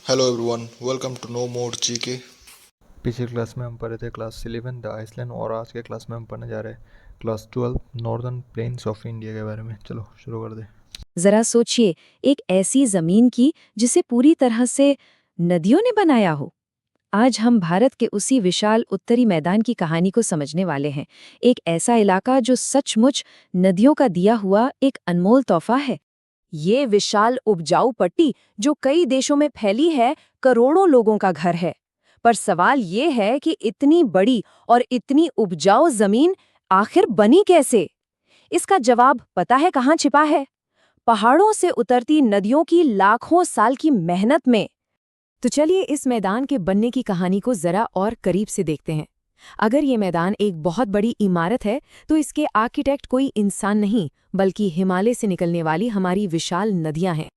Hello everyone, welcome to no more GK. पिछली class में हम पढ़े थे क्लास 11 द आइसलैंड, और आज के क्लास में हम पढ़ने जा रहे हैं class 12 northern plains of India के बारे में। चलो शुरू कर दे। जरा सोचिए, एक ऐसी जमीन की जिसे पूरी तरह से नदियों ने बनाया हो। आज हम भारत के उसी विशाल उत्तरी मैदान की कहानी को समझने वाले हैं। एक ऐसा इलाका जो सचमुच नदियों का दिया हुआ एक अनमोल तोहफा है। ये विशाल उपजाऊ पट्टी जो कई देशों में फैली है, करोड़ों लोगों का घर है। पर सवाल ये है कि इतनी बड़ी और इतनी उपजाऊ जमीन आखिर बनी कैसे? इसका जवाब पता है कहाँ छिपा है? पहाड़ों से उतरती नदियों की लाखों साल की मेहनत में। तो चलिए इस मैदान के बनने की कहानी को जरा और करीब से देखते हैं। अगर ये मैदान एक बहुत बड़ी इमारत है, तो इसके आर्किटेक्ट कोई इंसान नहीं, बल्कि हिमालय से निकलने वाली हमारी विशाल नदियां हैं।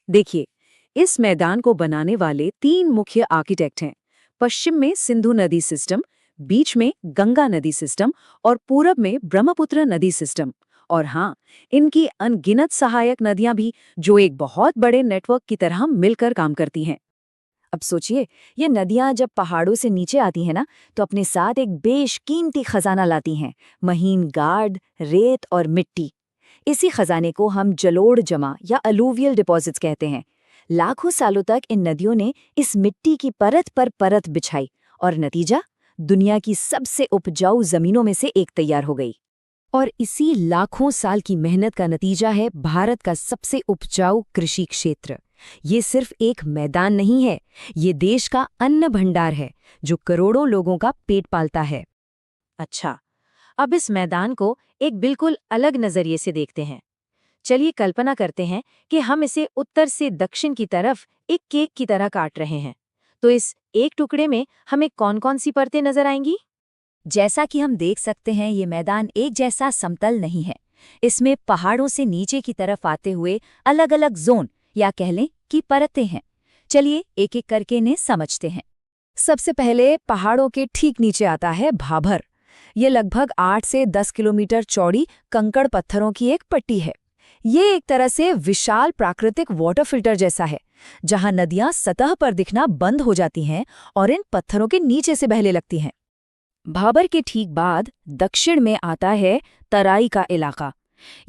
देखिए, इस मैदान को बनाने वाले 3 मुख्य आर्किटेक्ट हैं। पश्चिम में सिंधु नदी सिस्टम, बीच में गंगा नदी सिस्टम और पूरब में ब्रह्मपुत्र नदी सिस्टम। और हाँ, इनकी अनगिनत सहायक नदियां भी, जो एक बहुत बड़े नेटवर्क की तरह मिलकर काम करती हैं। अब सोचिए, ये नदियां जब पहाड़ों से नीचे आती हैं ना, तो अपने साथ एक बेशकीमती खजाना लाती हैं। महीन गार्ड, रेत और मिट्टी। इसी खजाने को हम जलोढ़ जमा या अलूवियल डिपॉजिट्स कहते हैं। लाखों सालों तक इन नदियों ने इस मिट्टी की परत पर परत बिछाई, और नतीजा दुनिया की सबसे उपजाऊ जमीनों में से एक तैयार हो गई। और इसी लाखों साल की मेहनत का नतीजा है भारत का सबसे उपजाऊ कृषि क्षेत्र। ये सिर्फ एक मैदान नहीं है, ये देश का अन्न भंडार है, जो करोड़ों लोगों का पेट पालता है। अच्छा, अब इस मैदान को एक बिल्कुल अलग नजरिए से देखते हैं। चलिए कल्पना करते हैं कि हम इसे उत्तर से दक्षिण की तरफ एक केक की तरह काट रहे हैं। तो इस एक टुकड़े में हमें कौन-कौन सी परतें नजर आएंगी? जैसा कि हम देख सकते हैं, ये मैदान एक जैसा समतल नहीं है। इसमें पहाड़ों से नीचे की तरफ आते हुए अलग अलग जोन या कह लें कि परतें हैं। चलिए एक एक करके इन्हें समझते हैं। सबसे पहले पहाड़ों के ठीक नीचे आता है भाबर। ये लगभग 8 से 10 किलोमीटर चौड़ी कंकड़ पत्थरों की एक पट्टी है। ये एक तरह से विशाल प्राकृतिक वाटर फिल्टर जैसा है, जहां नदियां सतह पर दिखना बंद हो जाती हैं और इन पत्थरों के नीचे से बहने लगती हैं। भाबर के ठीक बाद दक्षिण में आता है तराई का इलाका।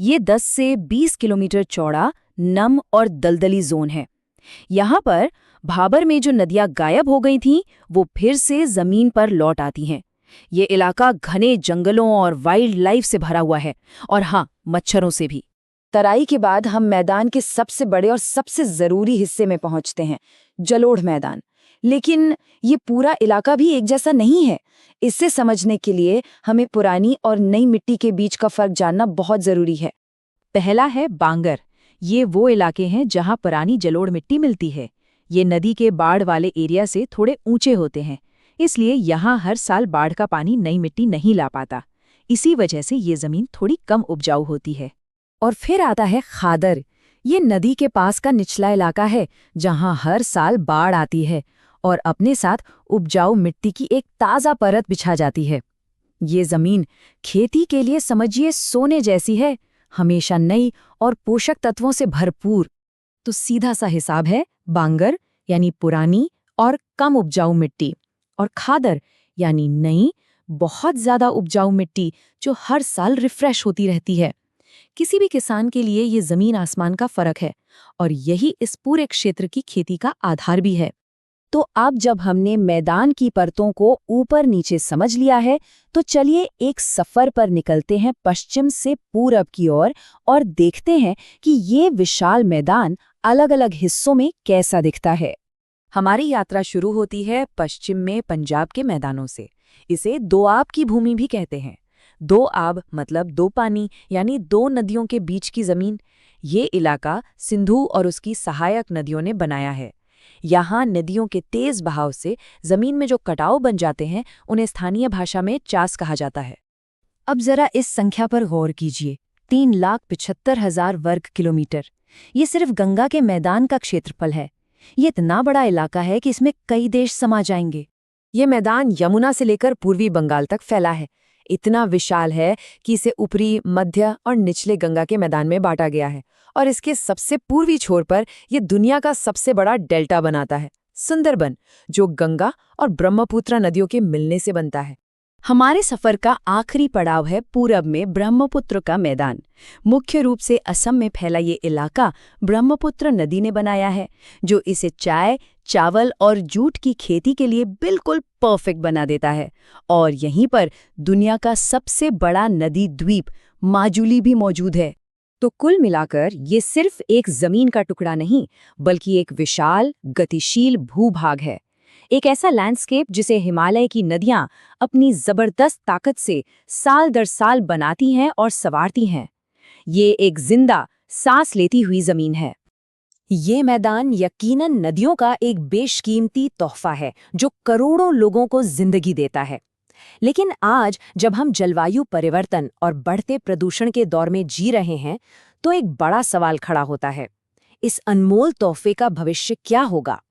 ये 10 से 20 किलोमीटर चौड़ा, नम और दलदली जोन है। यहाँ पर भाबर में जो नदियां गायब हो गई थीं, वो फिर से जमीन पर लौट आती हैं। ये इलाका घने जंगलों और वाइल्ड लाइफ से भरा हुआ है, और हाँ, मच्छरों से भी। तराई के बाद हम मैदान के सबसे बड़े और सबसे जरूरी हिस्से में पहुंचते हैं, जलोढ़ मैदान। लेकिन ये पूरा इलाका भी एक जैसा नहीं है। इसे समझने के लिए हमें पुरानी और नई मिट्टी के बीच का फर्क जानना बहुत जरूरी है। पहला है बांगर। ये वो इलाके हैं जहां पुरानी जलोढ़ मिट्टी मिलती है। ये नदी के बाढ़ वाले एरिया से थोड़े ऊंचे होते हैं, इसलिए यहाँ हर साल बाढ़ का पानी नई मिट्टी नहीं ला पाता। इसी वजह से ये जमीन थोड़ी कम उपजाऊ होती है। और फिर आता है खादर। ये नदी के पास का निचला इलाका है, जहां हर साल बाढ़ आती है और अपने साथ उपजाऊ मिट्टी की एक ताज़ा परत बिछा जाती है। ये जमीन खेती के लिए समझिए सोने जैसी है, हमेशा नई और पोषक तत्वों से भरपूर। तो सीधा सा हिसाब है बांगर यानी पुरानी और कम उपजाऊ मिट्टी, और खादर यानी नई, बहुत ज्यादा उपजाऊ मिट्टी जो हर साल रिफ्रेश होती रहती है। किसी भी किसान के लिए ये जमीन आसमान का फर्क है, और यही इस पूरे क्षेत्र की खेती का आधार भी है। तो अब जब हमने मैदान की परतों को ऊपर नीचे समझ लिया है, तो चलिए एक सफर पर निकलते हैं पश्चिम से पूरब की ओर, और देखते हैं कि ये विशाल मैदान अलग अलग हिस्सों में कैसा दिखता है। हमारी यात्रा शुरू होती है पश्चिम में पंजाब के मैदानों से। इसे दोआब की भूमि भी कहते हैं। दो आब मतलब दो पानी, यानी दो नदियों के बीच की जमीन। ये इलाका सिंधु और उसकी सहायक नदियों ने बनाया है। यहाँ नदियों के तेज बहाव से जमीन में जो कटाव बन जाते हैं, उन्हें स्थानीय भाषा में चास कहा जाता है। अब जरा इस संख्या पर गौर कीजिए, 3,75,000 वर्ग किलोमीटर। ये सिर्फ गंगा के मैदान का क्षेत्रफल है। ये इतना बड़ा इलाका है कि इसमें कई देश समा जाएंगे। ये मैदान यमुना से लेकर पूर्वी बंगाल तक फैला है। इतना विशाल है कि इसे ऊपरी, मध्य और निचले गंगा के मैदान में बांटा गया है, और इसके सबसे पूर्वी छोर पर यह दुनिया का सबसे बड़ा डेल्टा बनाता है, सुंदरबन, जो गंगा और ब्रह्मपुत्र नदियों के मिलने से बनता है। हमारे सफर का आखिरी पड़ाव है पूरब में ब्रह्मपुत्र का मैदान। मुख्य रूप से असम में फैला ये इलाका ब्रह्मपुत्र नदी ने बनाया है, जो इसे चाय, चावल और जूट की खेती के लिए बिल्कुल परफेक्ट बना देता है। और यहीं पर दुनिया का सबसे बड़ा नदी द्वीप माजुली भी मौजूद है। तो कुल मिलाकर ये सिर्फ एक जमीन का टुकड़ा नहीं, बल्कि एक विशाल, गतिशील भूभाग है। एक ऐसा लैंडस्केप जिसे हिमालय की नदियां अपनी जबरदस्त ताकत से साल दर साल बनाती हैं और संवारती हैं। ये एक जिंदा, सांस लेती हुई जमीन है। ये मैदान यकीनन नदियों का एक बेशकीमती तोहफा है, जो करोड़ों लोगों को जिंदगी देता है। लेकिन आज जब हम जलवायु परिवर्तन और बढ़ते प्रदूषण के दौर में जी रहे हैं, तो एक बड़ा सवाल खड़ा होता है। इस अनमोल तोहफे का भविष्य क्या होगा?